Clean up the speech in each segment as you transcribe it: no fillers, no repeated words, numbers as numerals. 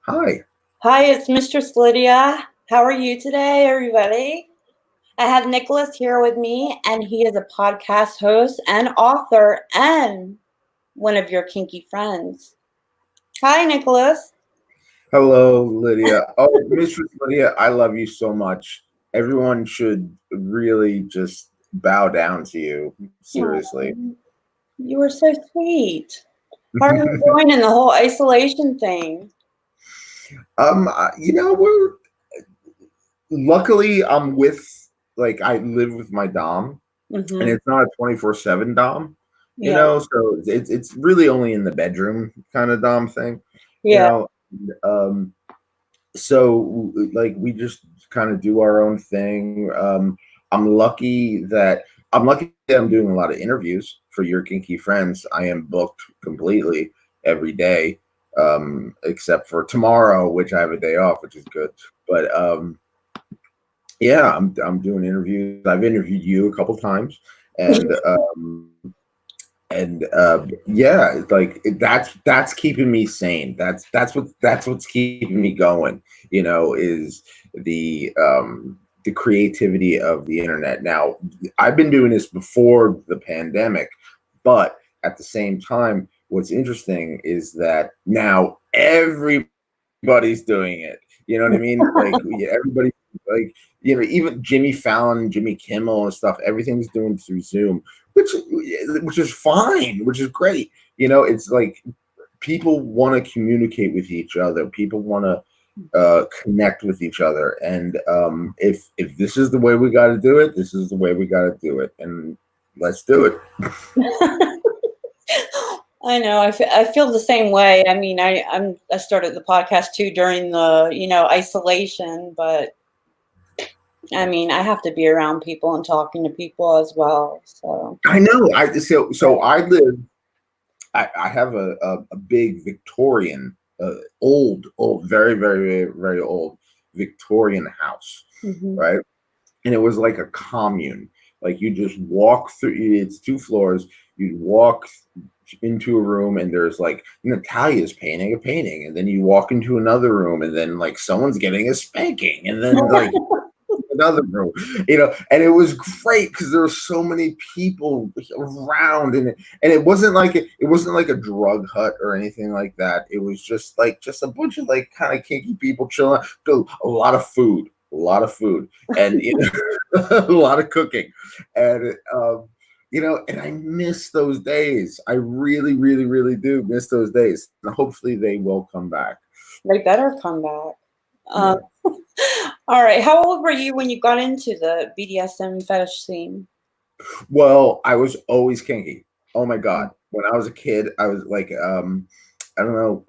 Hi. Hi, it's Mistress Lydia. How are you today, everybody? I have Nicholas here with me, and he is a podcast host and author and one of your kinky friends. Hi, Nicholas. Hello, Lydia. Oh, Mistress Lydia, I love you so much. Everyone should really just bow down to you. Seriously. Oh, you were so sweet. How are you doing in the whole isolation thing? We're luckily I'm with I live with my dom, and Mm-hmm. it's not a 24/7 dom, Yeah, so it's really only in the bedroom kind of dom thing, you yeah. know. Um, so we just kind of do our own thing. I'm lucky that I'm doing a lot of interviews for your kinky friends. I am booked completely every day, except for tomorrow, which I have a day off, which is good. But yeah, I'm doing interviews. I've interviewed you a couple times, and yeah, that's keeping me sane. That's what's keeping me going, is the creativity of the internet. Now, I've been doing this before the pandemic, but at the same time, what's interesting is that now everybody's doing it. You know what I mean? Everybody, even Jimmy Fallon, Jimmy Kimmel and stuff, everything's doing through Zoom, which is fine, which is great. It's like people want to communicate with each other. People want to connect with each other, and if this is the way we got to do it, this is the way we got to do it, and let's do it. I know. I feel the same way. I mean, I started the podcast too during the isolation, but I mean, I have to be around people and talking to people as well. So, I know. I live. I have a big Victorian, old, very, very, very, very old Victorian house, hmm. right? And it was like a commune. Like you just walk through. It's two floors. You walk into a room, and there's like Natalia's painting a painting, and then you walk into another room, and then like someone's getting a spanking, and then like another room, and it was great because there were so many people around, and it wasn't like a drug hut or anything like that. It was just a bunch of like kind of kinky people chilling. A lot of food, and a lot of cooking, and and I miss those days. I really, really, really do miss those days, and hopefully they will come back. They better come back. Um, Yeah. all right. How old were you when you got into the BDSM fetish scene? Well, I was always kinky. Oh my god. When I was a kid, I was like, I don't know.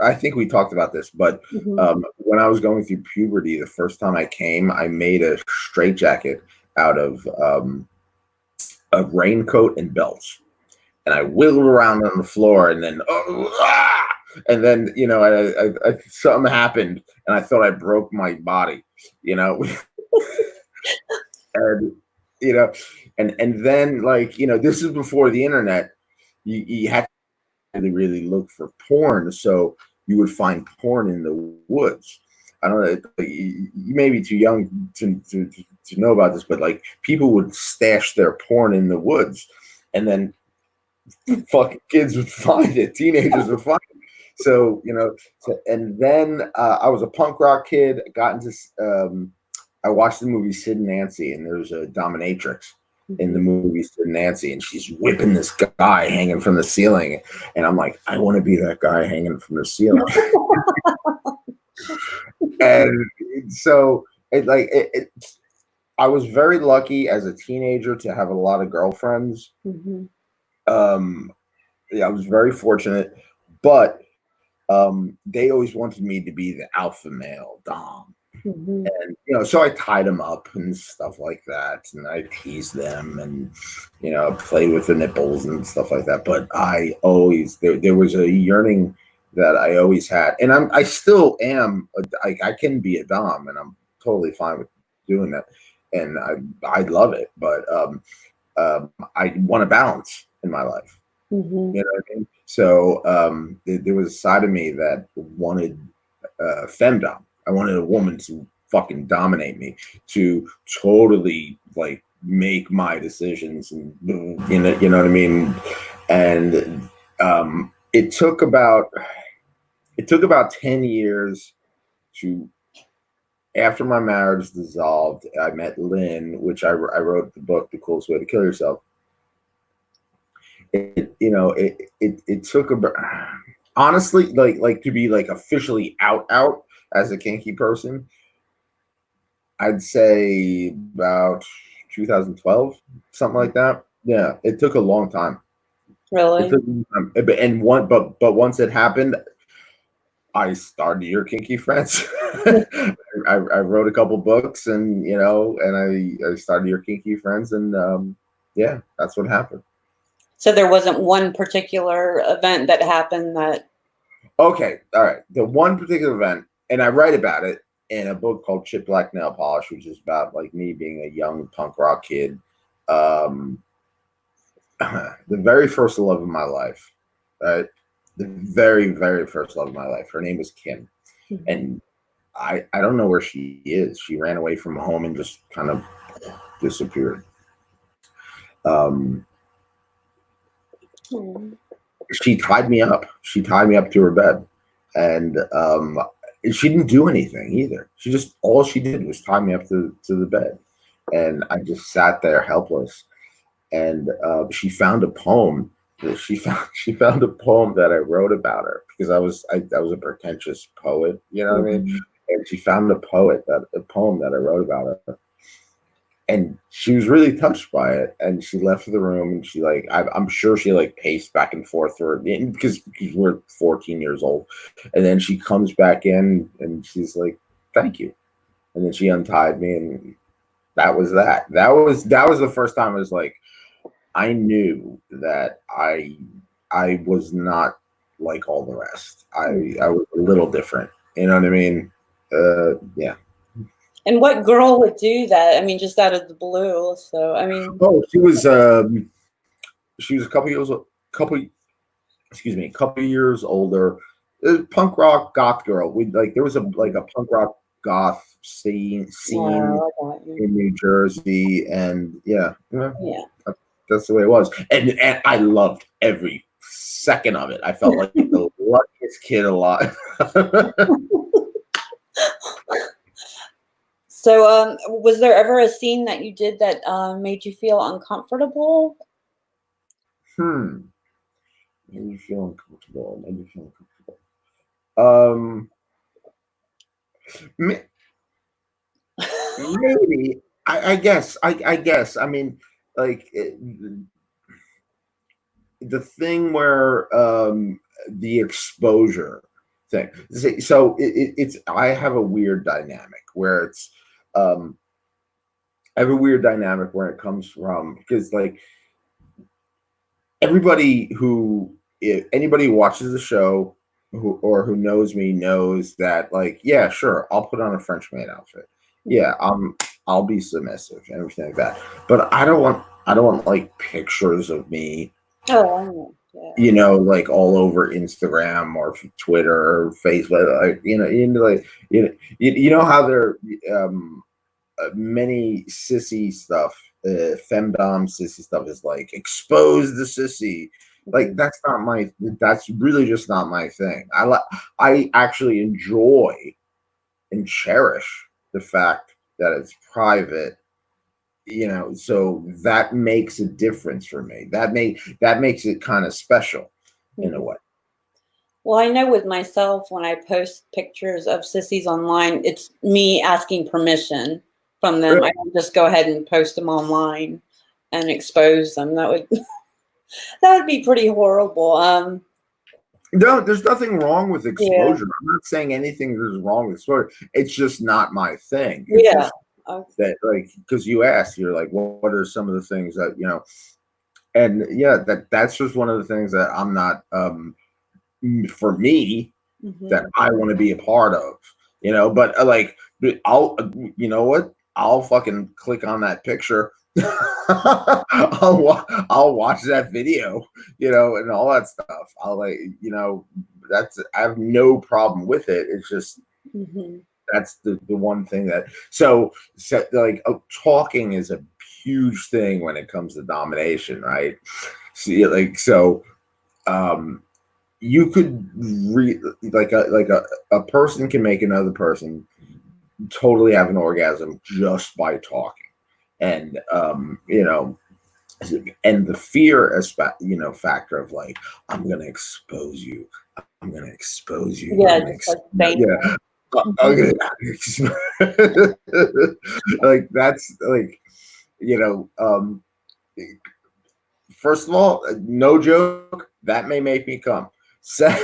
I think we talked about this, but Hmm. when I was going through puberty, the first time I came, I made a straitjacket out of a raincoat and belts, and I wiggled around on the floor, and then and then something happened, and I thought I broke my body, you know, and you know, and then this is before the internet. You had to really, really look for porn, so you would find porn in the woods. I don't know. You may be too young to know about this, but like people would stash their porn in the woods, and then fucking kids would find it. Teenagers would find it. And then I was a punk rock kid. Got into I watched the movie Sid and Nancy, and there's a dominatrix in the Hmm. movie Sid and Nancy, and she's whipping this guy hanging from the ceiling, and I'm like, I want to be that guy hanging from the ceiling. And so I was very lucky as a teenager to have a lot of girlfriends. Hmm. Um, yeah, I was very fortunate, but they always wanted me to be the alpha male dom. Hmm. And so I tied them up and stuff like that, and I teased them, and played with the nipples and stuff like that. But I always there was a yearning that I always had, and I still am. I can be a dom, and I'm totally fine with doing that, and I love it. But I want a balance in my life. Hmm. You know what I mean? So there was a side of me that wanted femdom. I wanted a woman to fucking dominate me, to totally like make my decisions, and you know what I mean. And it took about 10 years to, after my marriage dissolved, I met Lynn, which I wrote the book, The Coolest Way to Kill Yourself. It took about, honestly, like to be like officially out as a kinky person, I'd say about 2012, something like that. Yeah, it took a long time. Really? It took a long time. And but once it happened, I started Your Kinky Friends. I wrote a couple books, and I started Your Kinky Friends, and yeah, that's what happened. So there wasn't one particular event that happened that. Okay, all right. The one particular event, and I write about it in a book called Chip Black Nail Polish, which is about like me being a young punk rock kid. The very first love of my life, right? The very, very first love of my life. Her name was Kim. Mm-hmm. And I don't know where she is. She ran away from home and just kind of disappeared. She tied me up. She tied me up to her bed. And she didn't do anything either. All she did was tie me up to the bed. And I just sat there helpless. And she found a poem. She found a poem that I wrote about her, because I was a pretentious poet, you know what I mean? And she found a poem that I wrote about her. And she was really touched by it, and she left the room, and she I'm sure she paced back and forth because we're 14 years old. And then she comes back in and she's like, "Thank you." And then she untied me, and that was that. That was the first time I was like, I knew that I was not like all the rest. I was a little different. You know what I mean? Yeah. And what girl would do that? I mean, just out of the blue. So, I mean. Oh, she was a couple years older. Punk rock goth girl. There was a punk rock goth scene in New Jersey, and yeah. That's the way it was. And I loved every second of it. I felt like the luckiest kid alive. So, was there ever a scene that you did that made you feel uncomfortable? Made me feel uncomfortable. Maybe. I guess. I mean, the thing where the exposure thing. So it's I have a weird dynamic where it's I have a weird dynamic where it comes from, because anybody who watches the show who knows me knows that yeah, sure, I'll put on a French maid outfit. Yeah, I'll be submissive and everything like that. But I don't want pictures of me. Oh, yeah. All over Instagram or Twitter or Facebook. You know how there many sissy stuff, femdom sissy stuff is expose the sissy. That's really just not my thing. I actually enjoy and cherish the fact that it's private, so that makes a difference for me. That makes it kind of special in a way. Well, I know with myself, when I post pictures of sissies online, it's me asking permission from them. Really? I don't just go ahead and post them online and expose them. That would be pretty horrible. No, there's nothing wrong with exposure. Yeah. I'm not saying anything is wrong with exposure. It's just not my thing. It's that because you asked, you're like, what are some of the things that and yeah, that's just one of the things that I'm not for me that I want to be a part of, but I'll I'll fucking click on that picture. I'll watch that video, and all that stuff. I'll I have no problem with it. It's just that's the one thing that so like talking is a huge thing when it comes to domination, right? See, like so, you could like a person can make another person totally have an orgasm just by talking, and you know, and the fear aspect, you know, factor of like I'm gonna expose you, I'm gonna expose you, Yeah, I'm gonna just like yeah. I'm gonna like that's like you know first of all, no joke, that may make me come. Second,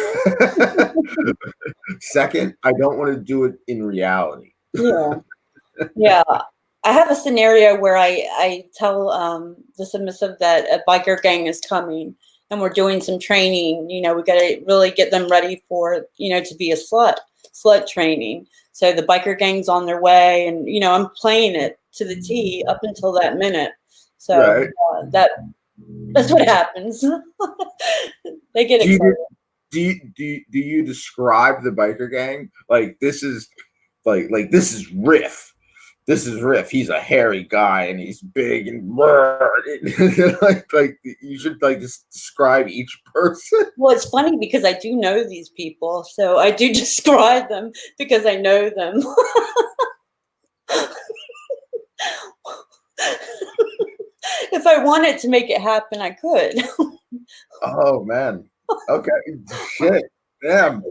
I don't want to do it in reality. Yeah. Yeah. I have a scenario where I tell the submissive that a biker gang is coming and we're doing some training. You know, we got to really get them ready for, you know, to be a slut training. So the biker gang's on their way, and, you know, I'm playing it to the T up until that minute. So Right. that's what happens. They get Do excited. do you describe the biker gang like this is like this is Riff? This is Riff. He's a hairy guy and he's big and like you should like just describe each person. Well, it's funny because I do know these people, so I do describe them because I know them. If I wanted to make it happen, I could. Oh man. Okay. Shit. Damn.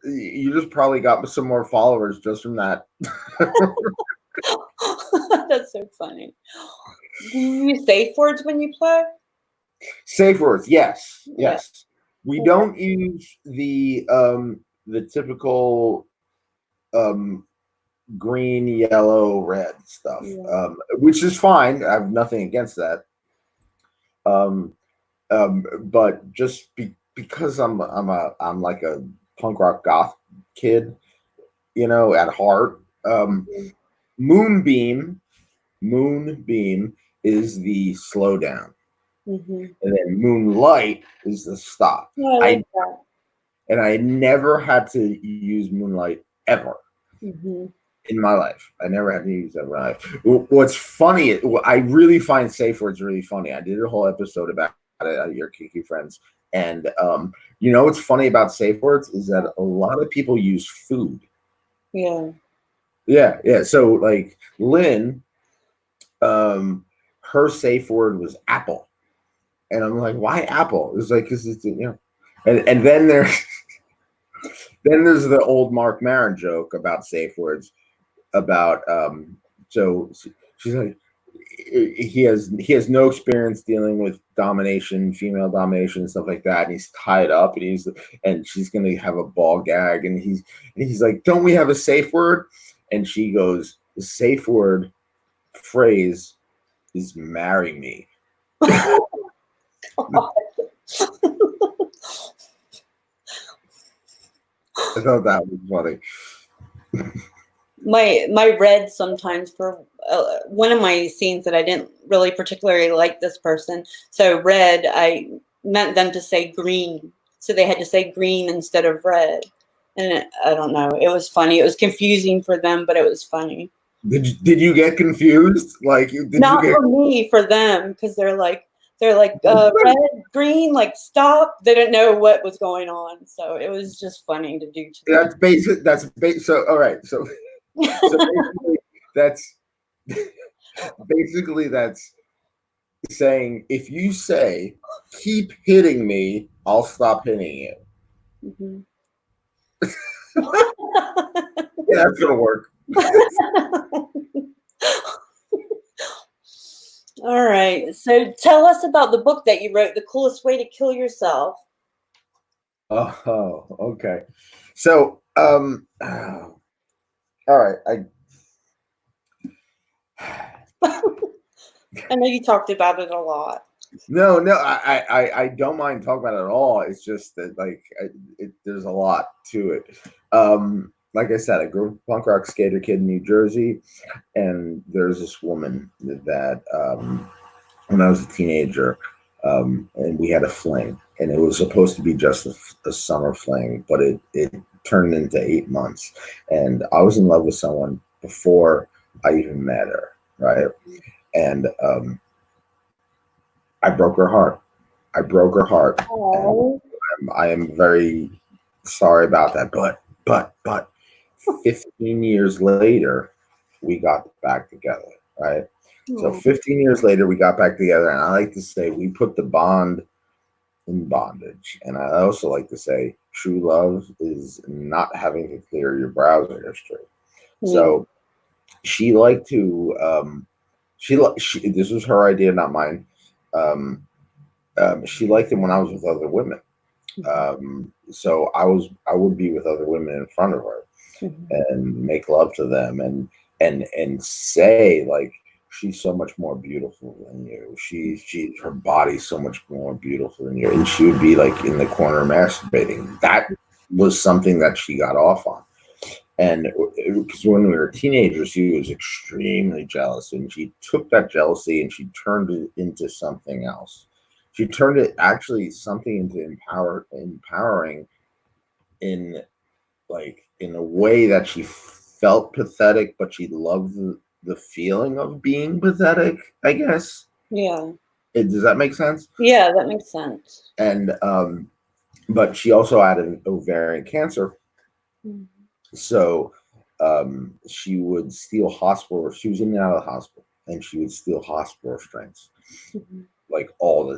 You just probably got some more followers just from that. That's so funny. Do you use safe words when you play? Safe words, yes. Yeah. Yes. We don't use the typical green, yellow, red stuff. Yeah. Which is fine. I have nothing against that. But just because I'm like a punk rock goth kid, you know, at heart. Moonbeam is the slow down, and then moonlight is the stop. I like that. And I never had to use moonlight ever in my life. I never had to use that in my life. What's funny, I really find safe words really funny. I did a whole episode about it, your Kinky friends. And you know what's funny about safe words is that a lot of people use food. Yeah. Yeah. So like Lynn, her safe word was apple. And I'm like, why apple? It's like, because it's, you know, and then there's the old Mark Maron joke about safe words about so she's like he has no experience dealing with domination, female domination and stuff like that, and he's tied up and she's gonna have a ball gag, and he's like, don't we have a safe word? And she goes, the safe word phrase is marry me. I thought that was funny. My red sometimes for one of my scenes that I didn't really particularly like this person. So red, I meant them to say green. So they had to say green instead of red. And I don't know. It was funny. It was confusing for them, but it was funny. Did you get confused? Like, not for me, for them, because they're like red, green, like stop. They didn't know what was going on, so it was just funny to do. That's basic. So all right. So basically that's saying if you say keep hitting me, I'll stop hitting you. Yeah, that's gonna work. All right. So tell us about the book that you wrote, The Coolest Way to Kill Yourself. Oh, okay. So, all right. I know you talked about it a lot. No, I don't mind talking about it at all. It's just that like there's a lot to it. Like I said, I grew up a punk rock skater kid in New Jersey, and there's this woman that when I was a teenager, and we had a fling. and it was supposed to be just a summer fling, but it turned into 8 months, and I was in love with someone before I even met her, right? And I broke her heart. I broke her heart, and Oh. I am very sorry about that. But 15 years later, we got back together, right? So Oh. 15 years later, we got back together, and I like to say we put the bond in bondage. And I also like to say true love is not having to clear your browser history. Yeah. So she liked to she this was her idea, not mine. Um, she liked it when I was with other women. So I would be with other women in front of her Mhm. and make love to them and say like she's so much more beautiful than you. She her body's so much more beautiful than you, and she would be like in the corner masturbating. That was something that she got off on. And because when we were teenagers, she was extremely jealous, and she took that jealousy and she turned it into something else. She turned it actually something into empowering in like in a way that she felt pathetic, but she loved the feeling of being pathetic. I guess. Yeah. Does that make sense? Yeah, that makes sense. And but she also had an ovarian cancer, Mhm. so she would steal hospital. She was in and out of the hospital, and she would steal hospital restraints. Mhm. Like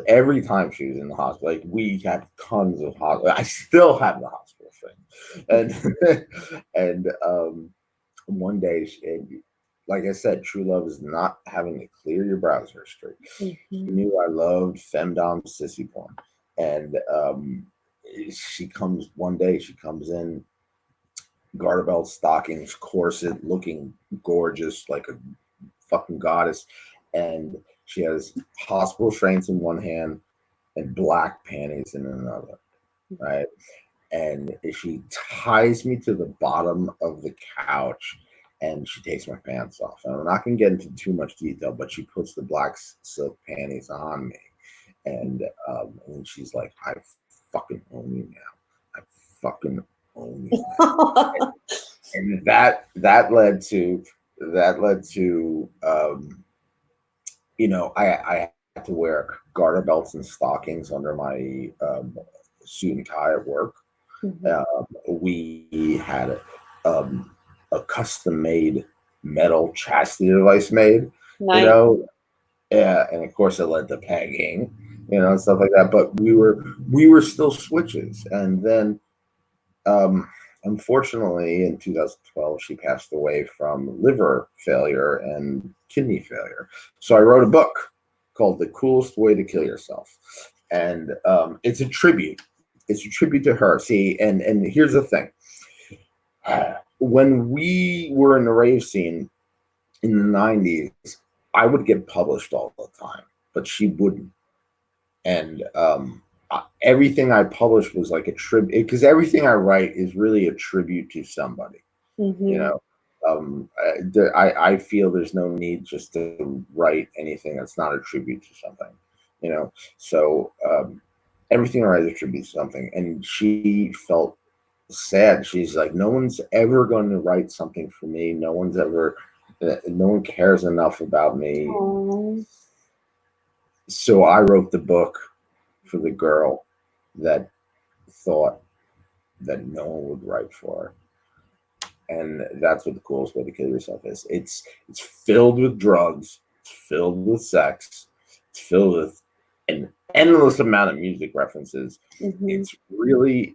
every time she was in the hospital, like we have tons of hospital. I still have the hospital restraints, and one day, and like I said, true love is not having to clear your browser history. She Mhm. knew I loved femdom sissy porn, and she comes one day. She comes in garter belt, stockings, corset, looking gorgeous like a fucking goddess, and she has hospital restraints in one hand and black panties in another, right? And she ties me to the bottom of the couch and she takes my pants off. And I'm not going to get into too much detail, but she puts the black silk panties on me. And she's like, I fucking own you now. I fucking own you now. And that led to I had to wear garter belts and stockings under my suit and tie at work. Mhm. We had um, a custom made metal chastity device made, you Nice. know. Yeah, and of course it led to pegging, and stuff like that. But we were still switches, and then um, unfortunately in 2012 she passed away from liver failure and kidney failure. So I wrote a book called "The Coolest Way to Kill Yourself," and it's a tribute. It's a tribute to her. See, and here's the thing: when we were in the rave scene in the '90s, I would get published all the time, but she wouldn't. And everything I published was like a tribute, because everything I write is really a tribute to somebody. You Mhm. know, I feel there's no need just to write anything that's not a tribute to something. So everything I write is a tribute to something, and she felt sad. She's like, no one's ever going to write something for me. No one cares enough about me. Aw. So I wrote the book for the girl that thought that no one would write for her. And that's what the coolest way to kill yourself is. It's filled with drugs, it's filled with sex, it's filled with an endless amount of music references. Mhm. It's really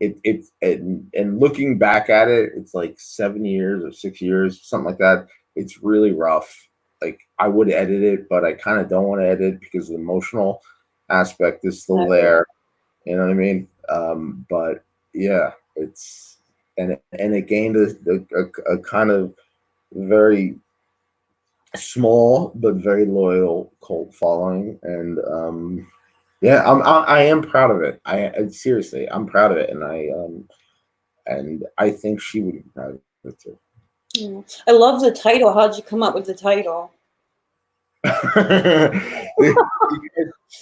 and looking back at it, it's like 7 years or 6 years, something like that. It's really rough. Like I would edit it, but I kind of don't want to edit it because the emotional aspect is still Okay. there. You know what I mean? But yeah, it gained a kind of very small but very loyal cult following, and yeah, I am proud of it. Seriously, I'm proud of it, and I think she would be proud of it too. Yeah. I love the title. How'd you come up with the title?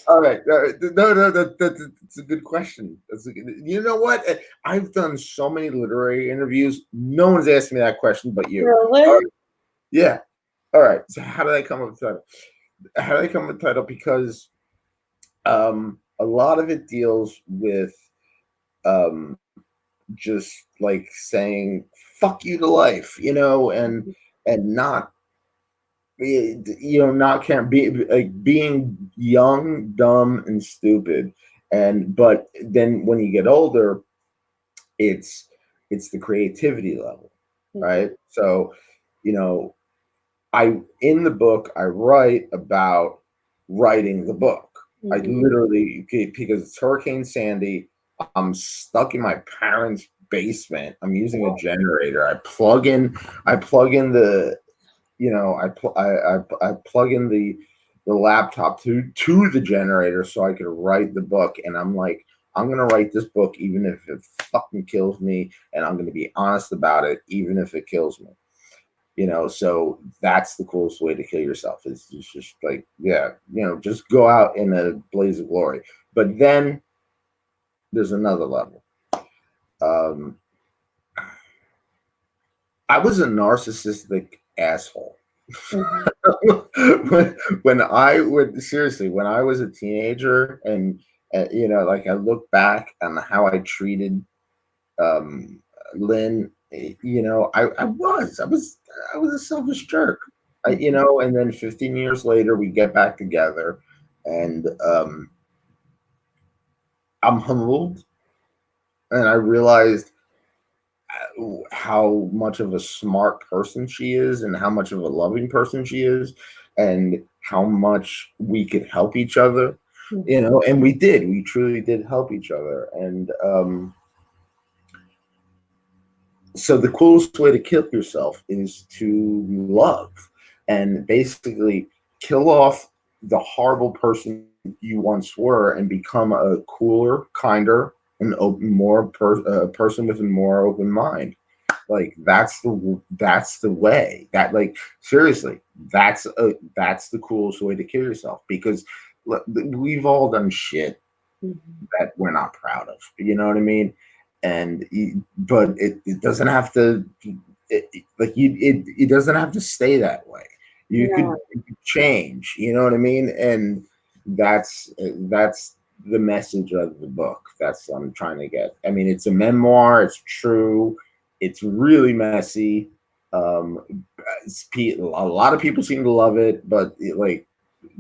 All right. No, that's a good question. You know what? I've done so many literary interviews. No one's asked me that question but you. All Really? right. Yeah. All right. So how did I come up with the title? How did I come up with the title? Because a lot of it deals with um, just like saying "fuck you" to life, and not not caring, like being young, dumb, and stupid. And but then when you get older, it's it's the creativity level, right? So, you know, I in the book I write about writing the book. I literally, because it's Hurricane Sandy, I'm stuck in my parents' basement. I'm using a generator. I plug in the I plug in the laptop to the generator so I could write the book, and I'm like, I'm gonna write this book even if it fucking kills me, and I'm gonna be honest about it even if it kills me. So that's the coolest way to kill yourself, is just like, yeah, just go out in a blaze of glory. But then there's another level. um I was a narcissistic asshole. when I would seriously, when I was a teenager, and like I look back on how I treated um, Lynn, I was a selfish jerk. And then 15 years later, we get back together, and I'm humbled, and I realized how much of a smart person she is, and how much of a loving person she is, and how much we could help each other, and we truly did help each other. And so the coolest way to kill yourself is to love, and basically kill off the horrible person you once were, and become a cooler, kinder, and person with a more open mind. Like that's the way. That, like, seriously, that's the coolest way to kill yourself, because we've all done shit that we're not proud of. You know what I mean? But it doesn't have to. It doesn't have to stay that way. You could change. You know what I mean? And that's the message of the book. That's what I'm trying to get. I mean, it's a memoir. It's true. It's really messy. A lot of people seem to love it, but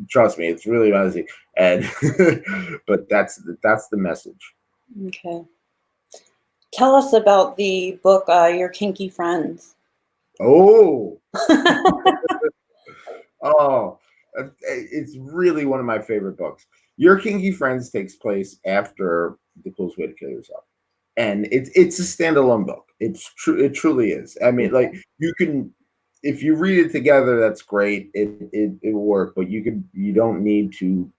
trust me, it's really messy. And but that's the message. Okay. Tell us about the book, Your Kinky Friends. Oh, oh, it's really one of my favorite books. Your Kinky Friends takes place after The Coolest Way to Kill Yourself, and it's a standalone book. It's true. It truly is. I mean, like, you can, if you read it together, that's great. It will work, but you don't need to.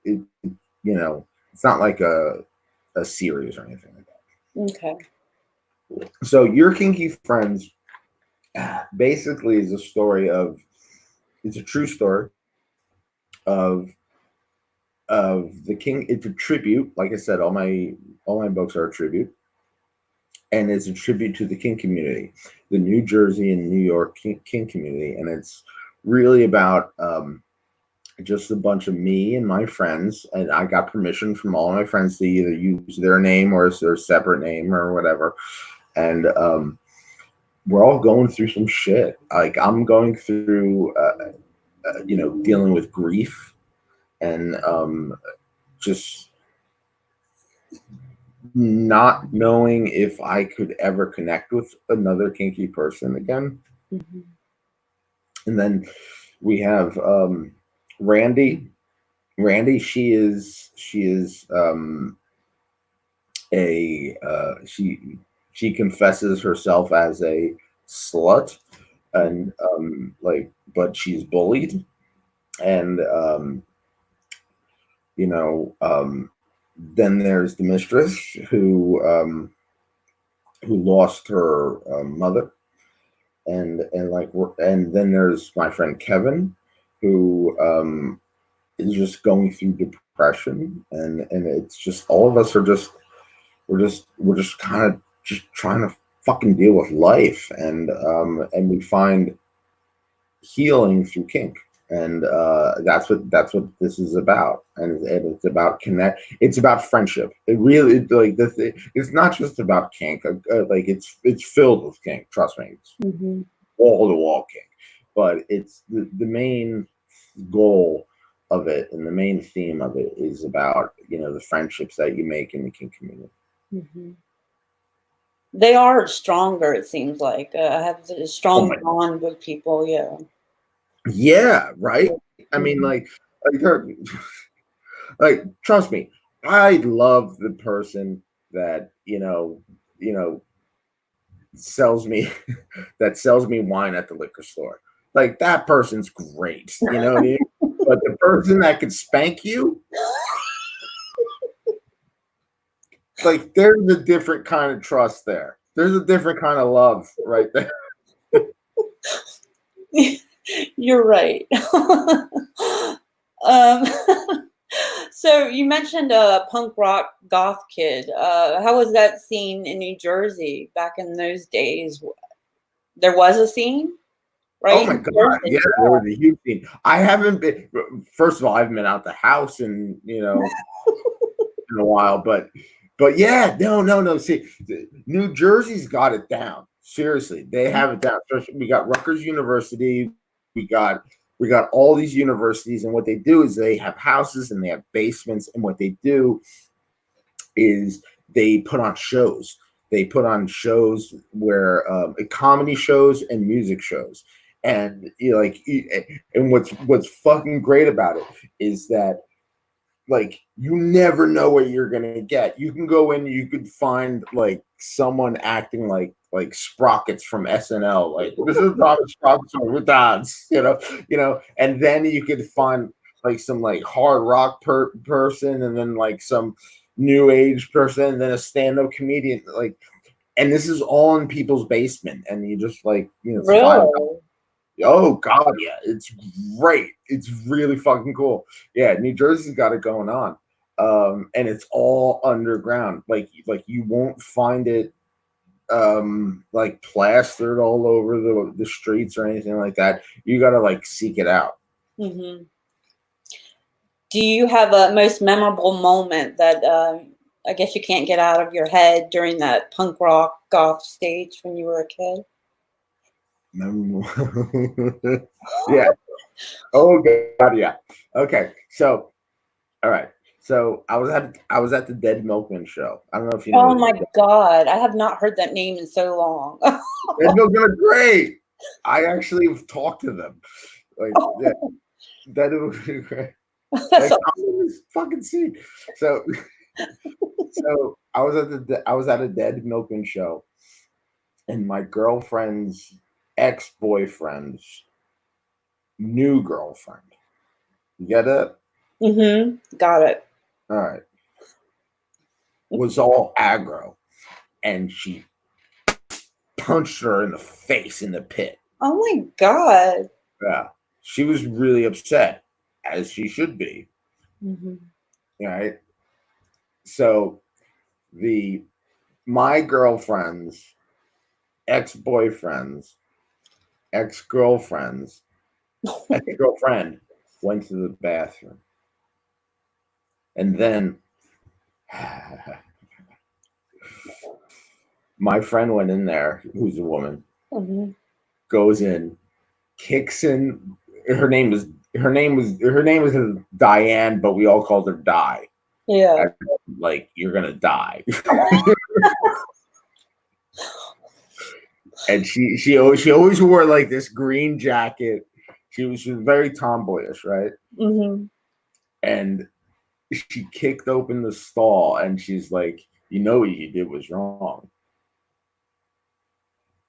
It, it's not like a series or anything like that. Okay. So Your Kinky Friends basically is a story of, it's a true story of the king. It's a tribute. Like I said, all my books are a tribute, and it's a tribute to the Kink community, the New Jersey and New York Kink community, and it's really about just a bunch of me and my friends, and I got permission from all my friends to either use their name or their separate name or whatever, and we're all going through some shit. Like, I'm going through, dealing with grief, and just not knowing if I could ever connect with another kinky person again. And then we have Randy. Randy, she is she confesses herself as a slut, and but she's bullied, and you know then there's the mistress who lost her mother, and like and then there's my friend Kevin, who is just going through depression, and it's just all of us are just we're just kind of just trying to fucking deal with life, and we find healing through kink, and that's what this is about, and it's about connect. It's about friendship. It really like it's not just about kink. Like it's filled with kink. Trust me, it's wall to wall kink, but it's the main goal of it and the main theme of it is about the friendships that you make in the kink community. They are stronger, it seems like. I have a strong bond with people, Yeah, right? I mean, they're like, trust me, I love the person that, sells me that sells me wine at the liquor store. Like that person's great, you know what I mean? But the person that could spank you, like there's a different kind of trust there. There's a different kind of love right there. You're right. um, so you mentioned a punk rock goth kid. How was that scene in New Jersey back in those days? There was a scene, right? Oh my God. Yeah, there was a huge scene. I haven't been, first of all, I haven't been out the house in a while, but yeah, no. See, New Jersey's got it down. Seriously, they have it down. We got Rutgers University. We got all these universities, and what they do is they have houses and they have basements, and what they do is they put on shows. They put on shows where comedy shows and music shows, and and what's fucking great about it is that like you never know what you're gonna get. You can go in, you could find like someone acting like Sprockets from SNL, like this is Robert Sprockets with dance, and then you could find like some like hard rock person, and then like some new age person, and then a stand-up comedian, like, and this is all in people's basement, and you just like it's Really? Oh God, yeah, it's great. It's really fucking cool. Yeah, New Jersey's got it going on, and it's all underground. Like you won't find it like plastered all over the streets or anything like that. You got to like seek it out. Do you have a most memorable moment that I guess you can't get out of your head during that punk rock goth stage when you were a kid? Memorable. Yeah. Oh God, yeah. Okay, so all right. So I was at the Dead Milkman show. I don't know if you know. Oh my God, I have not heard that name in so long. Dead Milkman are great. I actually have talked to them. Like, yeah, Dead Milkman are great. Like, I'm in this fucking scene. So I was at a Dead Milkman show, and my girlfriend's ex-boyfriend's new girlfriend. You get it? Got it. All right. Was all aggro, and she punched her in the face in the pit. Oh my God. Yeah. She was really upset, as she should be. Right. So my girlfriend's ex-boyfriend's ex-girlfriend went to the bathroom. And then my friend went in there, who's a woman, goes in, kicks in. Her name was Diane, but we all called her Di. Yeah. Like, you're gonna die. And she always wore like this green jacket. She was very tomboyish, right? And she kicked open the stall, and she's like, "You know what you did was wrong.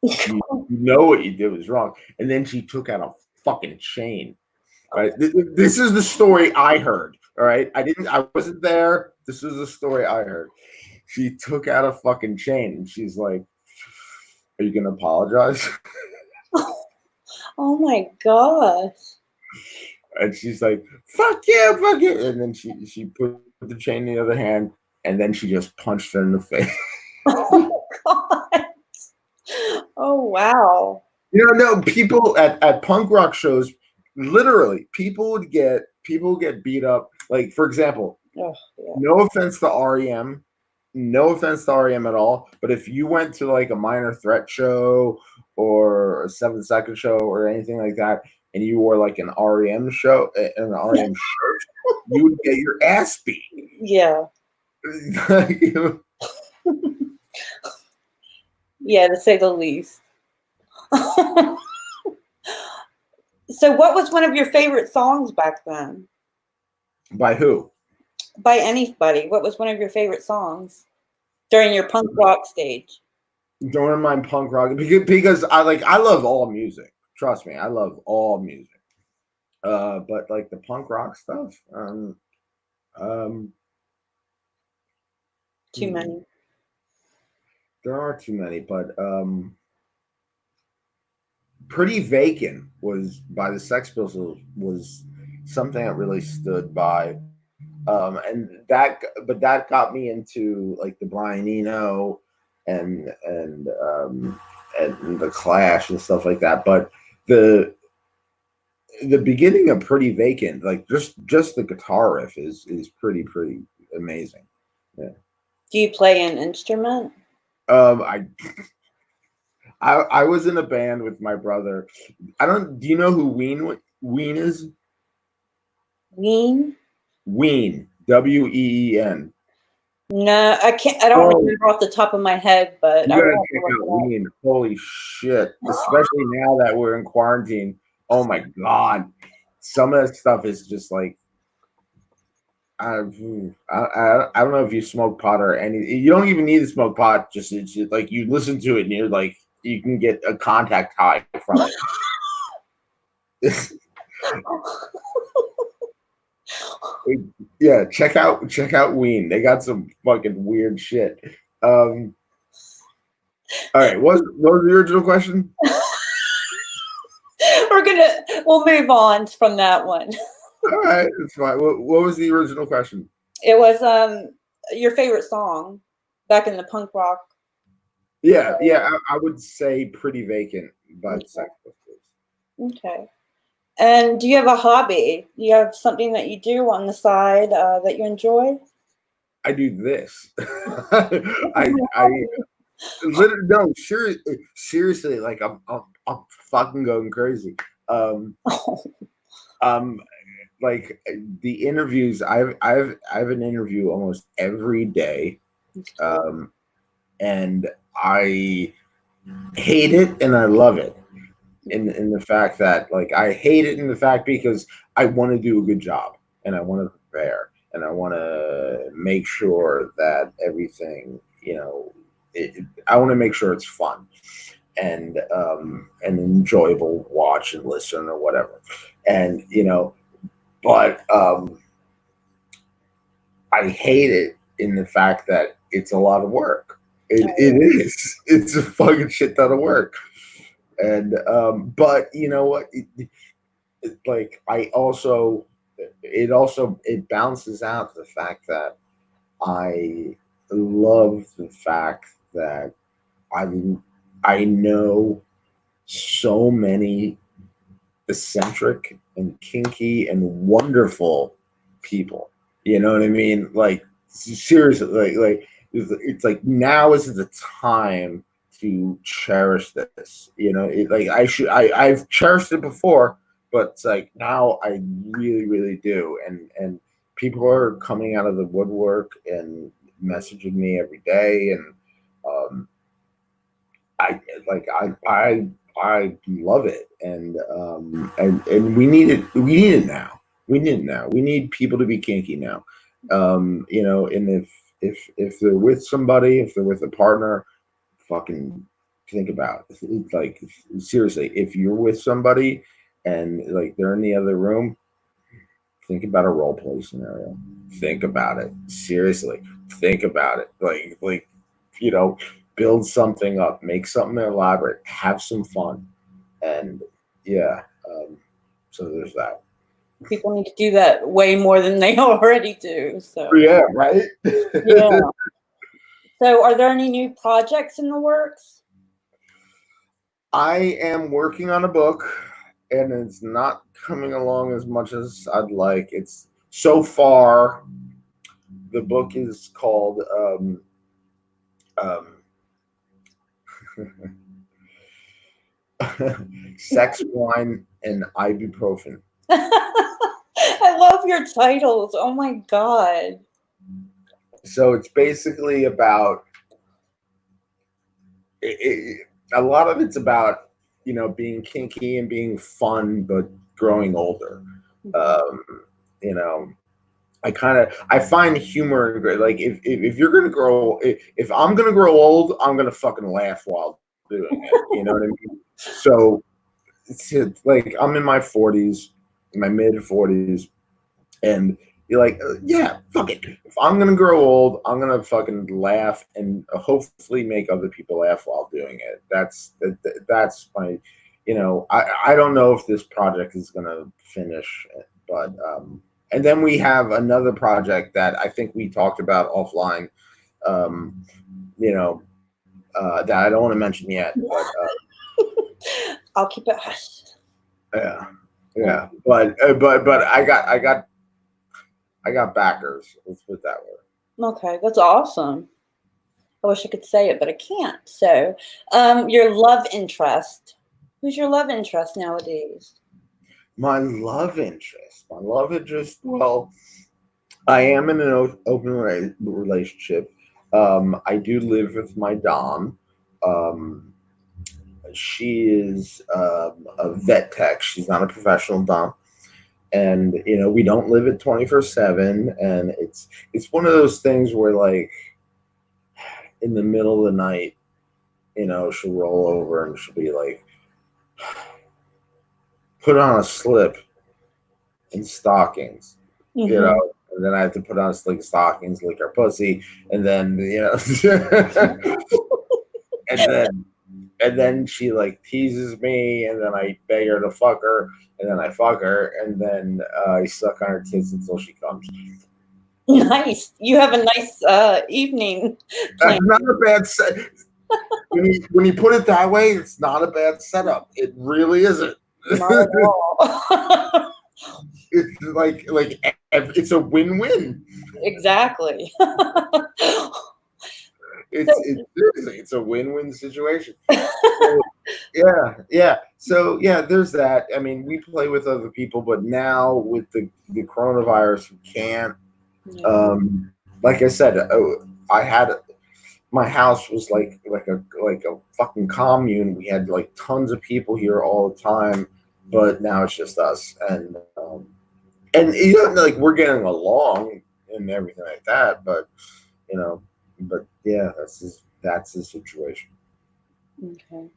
You know what you did was wrong." And then she took out a fucking chain. Right? This is the story I heard. All right, I wasn't there. This is the story I heard. She took out a fucking chain, and she's like, "Are you gonna apologize?" Oh my gosh. And she's like, fuck yeah, fuck yeah. And then she put the chain in the other hand, and then she just punched her in the face. Oh god. Oh wow. No, people at punk rock shows, literally, people would get beat up. Like, for example, Oh, yeah. no offense to REM, no offense to REM at all, but if you went to like a Minor Threat show or a 7 Second show or anything like that, and you wore like an REM show, an REM shirt, you would get your ass beat. Yeah. You know? Yeah, to say the least. So what was one of your favorite songs back then? By who? By anybody. What was one of your favorite songs during your punk rock stage? Don't mind punk rock because I love all music. Trust me, I love all music. But like the punk rock stuff, Too many. there are too many, but Pretty Vacant was by the Sex Pistols was something that really stood by. That got me into like the Brian Eno and the Clash and stuff like that. But the beginning of Pretty Vacant, like just the guitar riff is pretty amazing. Yeah. Do you play an instrument? I I was in a band with my brother. I don't. Do you know who Ween is? Ween? Ween. WEEN. No, I can't. I don't remember off the top of my head, but You I gotta will check look out it Ween. Holy shit! Especially now that we're in quarantine. Oh my god! Some of that stuff is just like I don't know if you smoke pot or any. You don't even need to smoke pot. Just it's just like you listen to it and you're like you can get a contact high from it. Yeah, check out Ween. They got some fucking weird shit. All right, what was the original question? We'll move on from that one. All right, it's fine. What was the original question? It was your favorite song back in the punk rock. Yeah, I would say Pretty Vacant by the Sex Pistols. Okay. And do you have a hobby? Do you have something that you do on the side that you enjoy? I do this. I literally no, seriously, like I'm fucking going crazy. Like the interviews, I have an interview almost every day, and I hate it and I love it. In the fact that like I hate it in the fact because I want to do a good job and I want to prepare and I want to make sure that everything I want to make sure it's fun and enjoyable watch and listen or whatever, and but I hate it in the fact that it's a lot of work. It is. It's a fucking shit ton of work. And but you know what? Like it balances out the fact that I love the fact that I know so many eccentric and kinky and wonderful people. You know what I mean? Like seriously, like it's like now is the time to cherish this. I've cherished it before, but it's like now I really do. And people are coming out of the woodwork and messaging me every day, and I like I love it, and we need it. We need it now. We need it now. We need people to be kinky now. And if they're with somebody, if they're with a partner, fucking think about it. It's like seriously, if you're with somebody and like they're in the other room, think about a role play scenario. Think about it seriously. Think about it. You know, build something up, make something elaborate, have some fun, and yeah. So there's that. People need to do that way more than they already do. So Yeah, right. yeah. So are there any new projects in the works? I am working on a book, and it's not coming along as much as I'd like. It's so far. The book is called um, "Sex, Wine, and Ibuprofen." I love your titles. Oh my God. So it's basically about a lot of it's about being kinky and being fun, but growing older. Um, you know, I find humor in great. Like if you're gonna grow, if I'm gonna grow old, I'm gonna fucking laugh while doing it. You know what I mean? So it's like I'm in my 40s, my mid 40s, and you're like, yeah, fuck it. If I'm gonna grow old, I'm gonna fucking laugh and hopefully make other people laugh while doing it. That's my, I don't know if this project is gonna finish, but and then we have another project that I think we talked about offline, um, you know, that I don't want to mention yet, but I'll keep it hush. yeah, but I got backers. Let's put it that way. Okay, that's awesome. I wish I could say it, but I can't. So, your love interest. Who's your love interest nowadays? My love interest. My love interest. Well, I am in an open relationship. I do live with my dom. Um, she is a vet tech. She's not a professional dom, and we don't live at 24/7. And it's one of those things where like in the middle of the night, she'll roll over and she'll be like, "Put on a slip and stockings," Mm-hmm. and then I have to put on like stockings, lick her pussy, and then and then she like teases me, and then I beg her to fuck her, and then I fuck her, and then I suck on her tits until she comes. Nice. You have a nice evening plan. That's not a bad set. When you put it that way, it's not a bad setup. It really isn't. Not at all. It's like it's a win-win. Exactly. It's a win-win situation. So, yeah. So yeah, there's that. I mean, we play with other people, but now with the coronavirus, we can't. Yeah. Like I said, I had my house was like a fucking commune. We had like tons of people here all the time, but now it's just us, and like we're getting along and everything like that, but yeah, that's the situation. Okay.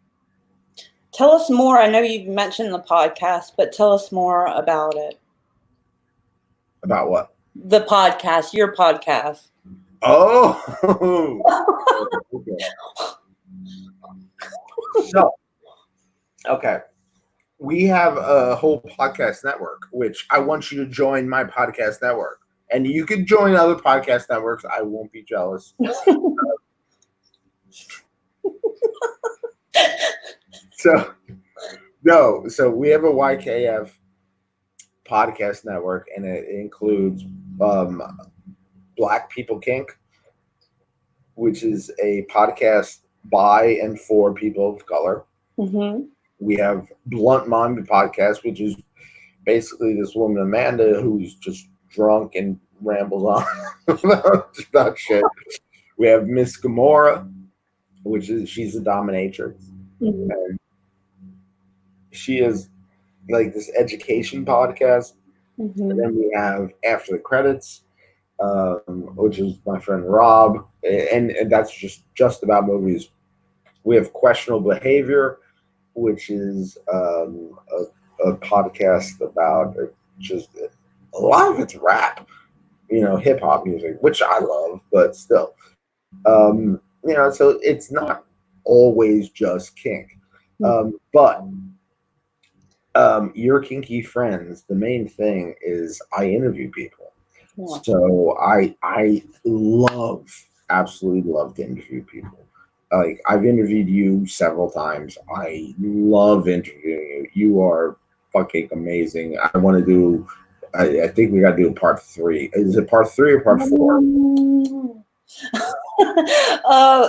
Tell us more. I know you've mentioned the podcast, but tell us more about it. About what? The podcast, your podcast. Oh, okay. So, okay. We have a whole podcast network, which I want you to join my podcast network. And you can join other podcast networks. I won't be jealous. So we have a YKF podcast network, and it includes Black People Kink, which is a podcast by and for people of color. Mm-hmm. We have Blunt Mind podcast, which is basically this woman Amanda who's just drunk and rambles on about shit. We have Miss Gamora, which is she's a dominatrix. Mm-hmm. And she is like this education podcast. Mm-hmm. And then we have After the Credits, which is my friend Rob, and that's just about movies. We have Questionable Behavior, which is a podcast about just a lot of it's rap, hip hop music, which I love, but still, so it's not always just kink. But Your kinky friends, the main thing is I interview people. Yeah. So I absolutely love to interview people. Like I've interviewed you several times. I love interviewing you. You are fucking amazing. I want to do. I think we got to do a part 3. Is it part 3 or part 4?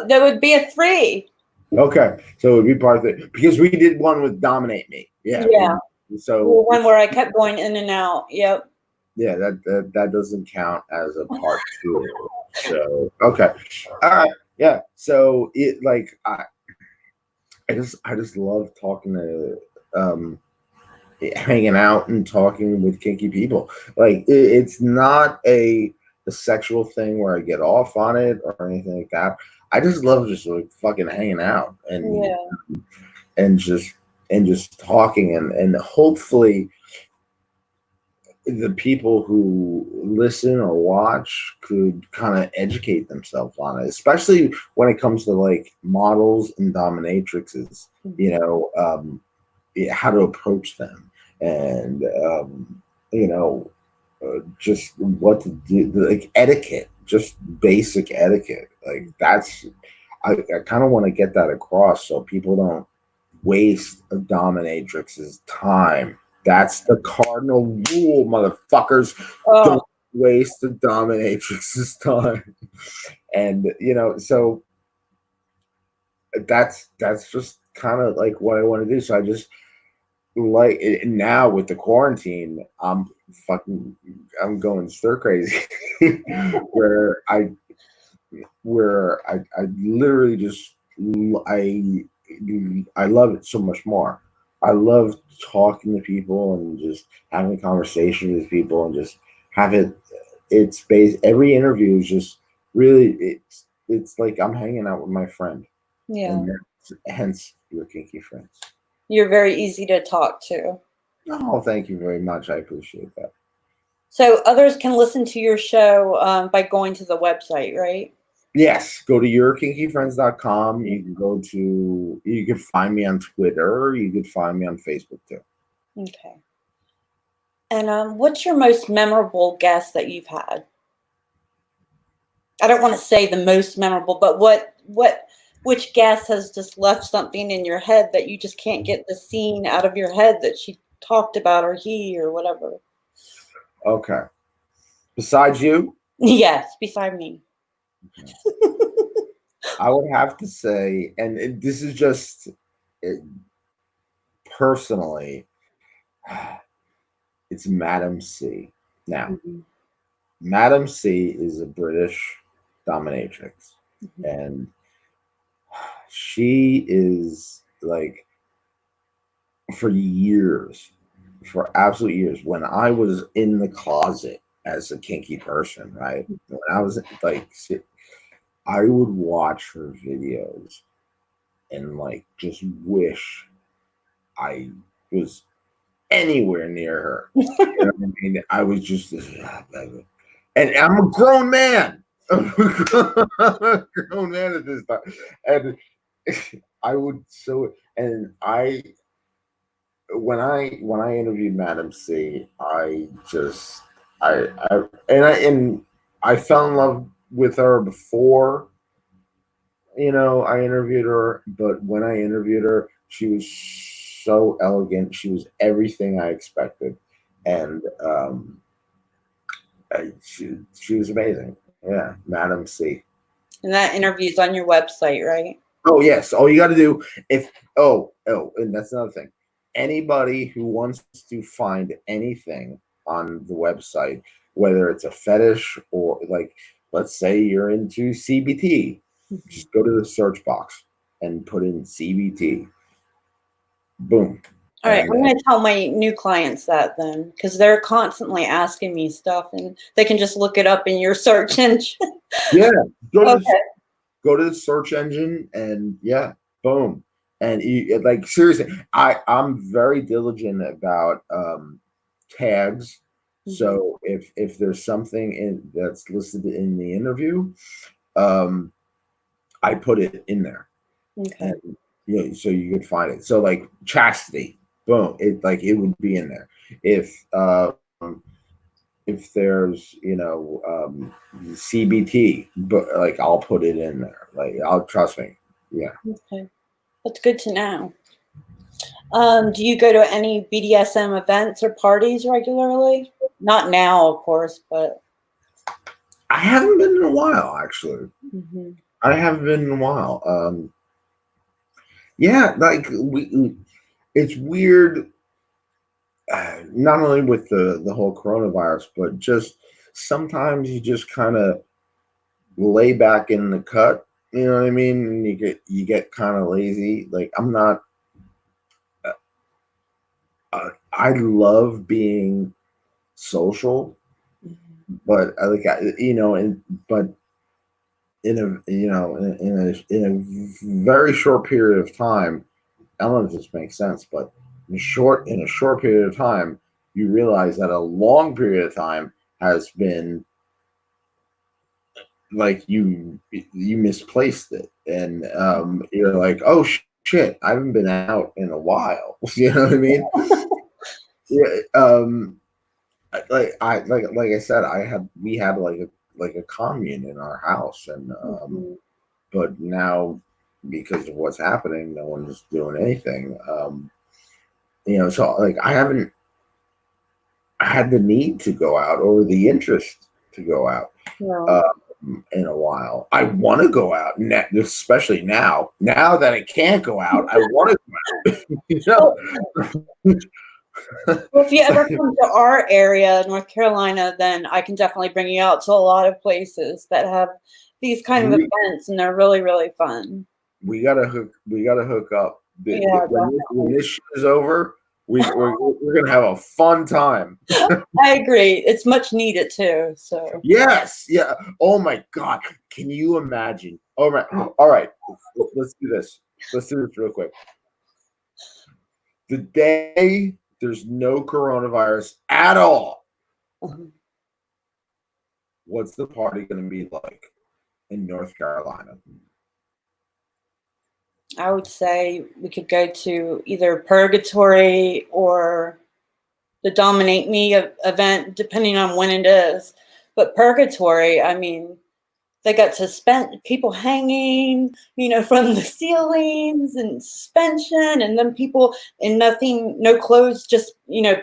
There would be a 3. Okay, so it would be part 3 because we did one with Dominate Me. Yeah. Yeah. So One where I kept going in and out. Yep. yeah, that doesn't count as a part 2. So okay, all right, yeah. So it like I just love talking to hanging out and talking with kinky people. Like it's not a sexual thing where I get off on it or anything like that. I just love just like fucking hanging out Yeah. and just and just talking and hopefully the people who listen or watch could kind of educate themselves on it, especially when it comes to like models and dominatrixes, you know, how to approach them and, you know, just what to do, like etiquette, just basic etiquette. Like that's, I kind of want to get that across so people don't waste a dominatrix's time. That's the cardinal rule, motherfuckers. Oh, Don't waste the dominatrix's time. And you know, so that's just kind of like what I want to do. So I just like now with the quarantine, I'm going stir crazy where I literally just I I love it so much more. I love talking to people and just having a conversation with people and just have it. It's based. Every interview is just really. It's like I'm hanging out with my friend, yeah. and hence your kinky friends. You're very easy to talk to. Oh, thank you very much. I appreciate that. So others can listen to your show by going to the website, right? Yes, go to yourkinkyfriends.com. You can find me on Twitter. You could find me on Facebook too. Okay. And what's your most memorable guest that you've had? I don't want to say the most memorable, but which guest has just left something in your head that you just can't get the scene out of your head that she talked about or he or whatever? Okay. Besides you, Yes, beside me. I would have to say, and this is just personally, it's Madam C. Now, Mhm. Madam C is a British dominatrix, Mhm. and she is like for years, for absolute years, when I was in the closet as a kinky person, right? When I was like, I would watch her videos and like just wish I was anywhere near her. You know what I mean? I was just, and I'm a grown man. I'm a grown man at this time, and I would and I when I interviewed Madam C, I just and I fell in love with her before I interviewed her, but when I interviewed her, she was so elegant. She was everything I expected, and she was amazing. Yeah, Madam C. And that interview's on your website, right? Oh yes, all you got to do if and that's another thing. Anybody who wants to find anything on the website, whether it's a fetish or like, let's say you're into CBT, Mhm. just go to the search box and put in CBT. Boom. All right, I'm And going to tell my new clients that then, because they're constantly asking me stuff, and they can just look it up in your search engine. yeah, go to Okay. go to the search engine and yeah, boom. And like seriously, I'm very diligent about tags. Mhm. So if there's something that's listed in the interview, um, I put it in there, Okay. and so you could find it. So like chastity. boom, it would be in there. If there's CBT, but like I'll put it in there. Like I'll trust me. Yeah. Okay, that's good to know. Do you go to any BDSM events or parties regularly? Not now, of course, but I haven't been in a while, actually. mhm. I haven't been in a while. Yeah, like it's weird. Not only with the whole coronavirus, but just sometimes you just kind of lay back in the cut. You know what I mean? And you get kind of lazy. Like I'm not. I love being social, but but in a very short period of time, I don't know if this makes sense, but in a short period of time, you realize that a long period of time has been like you misplaced it, and you're like, oh shit, I haven't been out in a while. You know what I mean? Yeah. Like I said, we had like a commune in our house, and Mhm. but now because of what's happening, no one's doing anything. So like I haven't had the need to go out or the interest to go out Yeah. in a while. I want to go out, especially now. Now that I can't go out, I want to go out. You Well, know? well, if you ever come to our area, North Carolina, then I can definitely bring you out to a lot of places that have these kind of we, events, and they're really, really fun. we gotta hook up. Yeah, When definitely. this shit is over, we're gonna have a fun time. I agree. It's much needed too. So Yes, yeah. Oh my God, can you imagine? All right. Let's do this. Let's do this real quick. The day there's no coronavirus at all, mhm. what's the party going to be like in North Carolina? I would say we could go to either Purgatory or the Dominate Me event, depending on when it is. But Purgatory, I mean, they got people hanging, from the ceilings and suspension, and then people in nothing, no clothes, just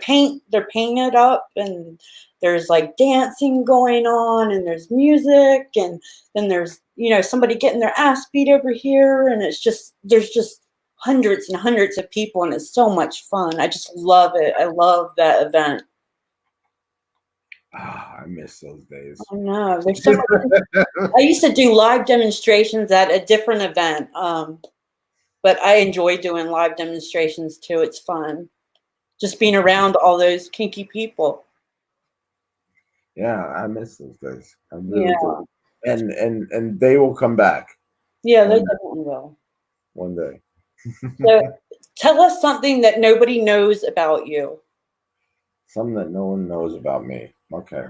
paint. They're painted up, and there's like dancing going on, and there's music, and then there's somebody getting their ass beat over here, and there's just hundreds and hundreds of people, and it's so much fun. I just love it. I love that event. I miss those days. I know. There's so much. I used to do live demonstrations at a different event, but I enjoy doing live demonstrations too. It's fun. Just being around all those kinky people. Yeah, I miss those days. I really Yeah. do. And they will come back Yeah, they one definitely will. one day. So tell us something that nobody knows about you. Something that no one knows about me. Okay.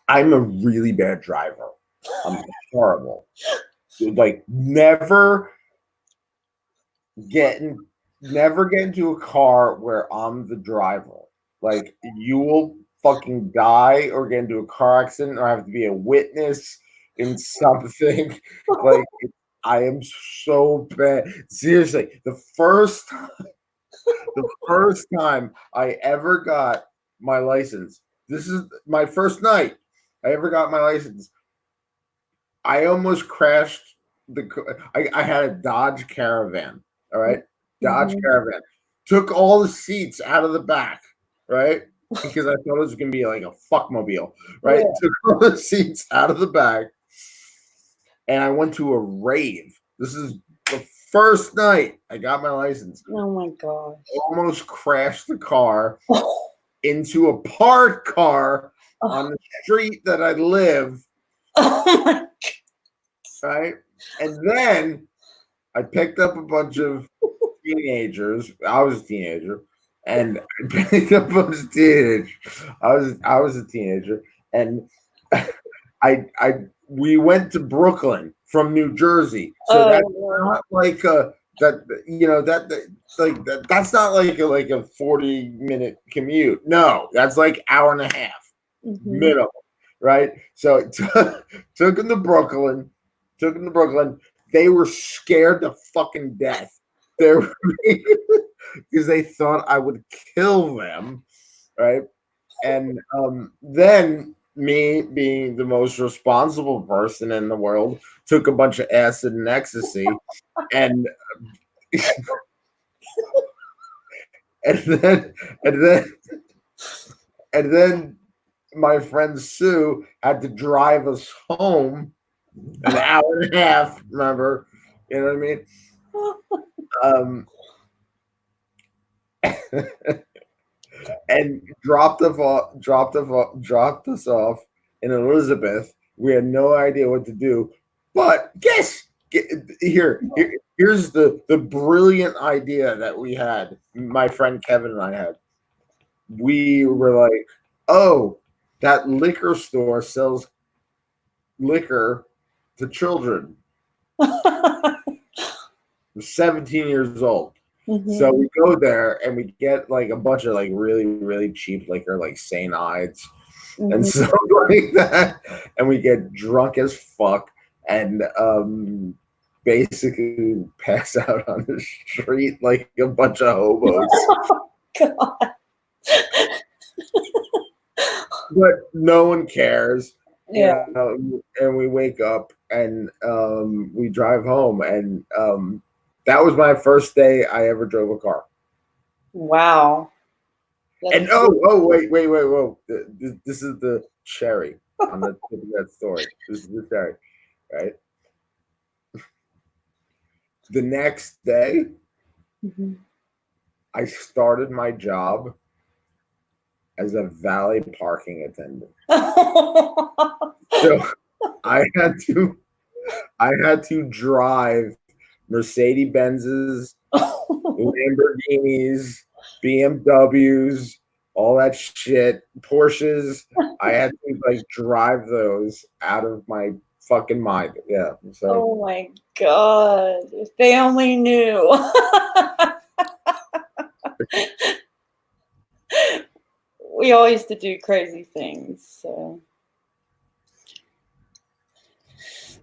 I'm a really bad driver. I'm horrible. Like getting never get into a car where I'm the driver. Like you will fucking die or get into a car accident or have to be a witness in something. Like I am so bad. Seriously, the first time I ever got my license. This is my first night I ever got my license. I almost crashed I had a Dodge Caravan. All right. Dodge Mhm. Caravan. Took all the seats out of the back, right? Because I thought it was gonna be like a fuckmobile, right? Yeah. Took all the seats out of the back and I went to a rave. This is the first night I got my license. Oh my gosh. Almost crashed the car into a parked car on the street that I live, Oh my. right? And then I picked up a bunch of teenagers. I was a teenager, and I picked up a bunch of teenagers. I was a teenager, and I we went to Brooklyn from New Jersey, so that's Oh, not like a that's not like a 40-minute commute. No, that's like hour and a half minimum, right? So took them to Brooklyn. They were scared to fucking death. They were because they thought I would kill them, right? And then me, being the most responsible person in the world, took a bunch of acid and ecstasy, and and then and then and then my friend Sue had to drive us home an hour and a half. Remember, you know what I mean? And dropped us off in Elizabeth. We had no idea what to do, but here's the brilliant idea that we had. My friend Kevin and I had. We were like, oh, that liquor store sells liquor to children. 17 years old. So we go there and we get like a bunch of like really, really cheap liquor, like St. Ides and stuff like that. And we get drunk as fuck and basically pass out on the street like a bunch of hobos. Oh, God. But no one cares. Yeah. And we wake up and we drive home, and that was my first day I ever drove a car. Wow. And wait, whoa. This is the cherry on the tip of that story. This is the cherry, right? The next day, I started my job as a valet parking attendant. So I had to drive Mercedes Benzes, Lamborghinis, BMWs, all that shit, Porsches. I had to like drive those out of my fucking mind. Yeah. So. Oh my God! If they only knew. We all used to do crazy things.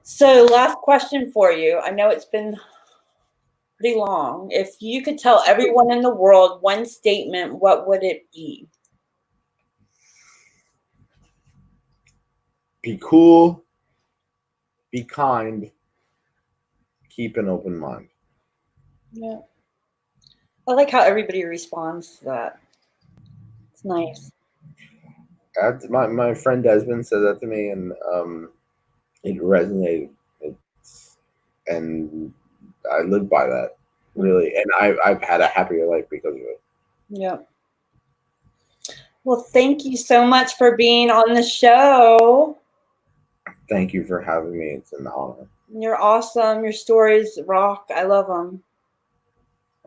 So last question for you. I know it's been pretty long. If you could tell everyone in the world one statement, what would it be? Be cool, be kind, keep an open mind. Yeah. I like how everybody responds to that. It's nice. My friend Desmond said that to me, and it resonated. And I live by that, really. And I've had a happier life because of it. Yeah. Well, thank you so much for being on the show. Thank you for having me. It's an honor. You're awesome. Your stories rock. I love them.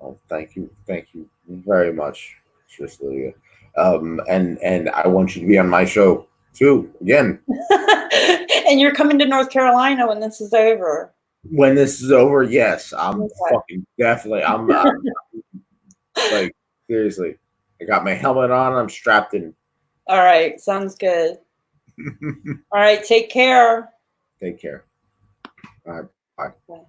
Oh, thank you very much, Mistress Lydia. And I want you to be on my show too again. And you're coming to North Carolina when this is over. When this is over, yes, I'm fucking definitely. I'm like, seriously. I got my helmet on. I'm strapped in. All right, sounds good. All right, take care. Take care. All right, bye. Bye.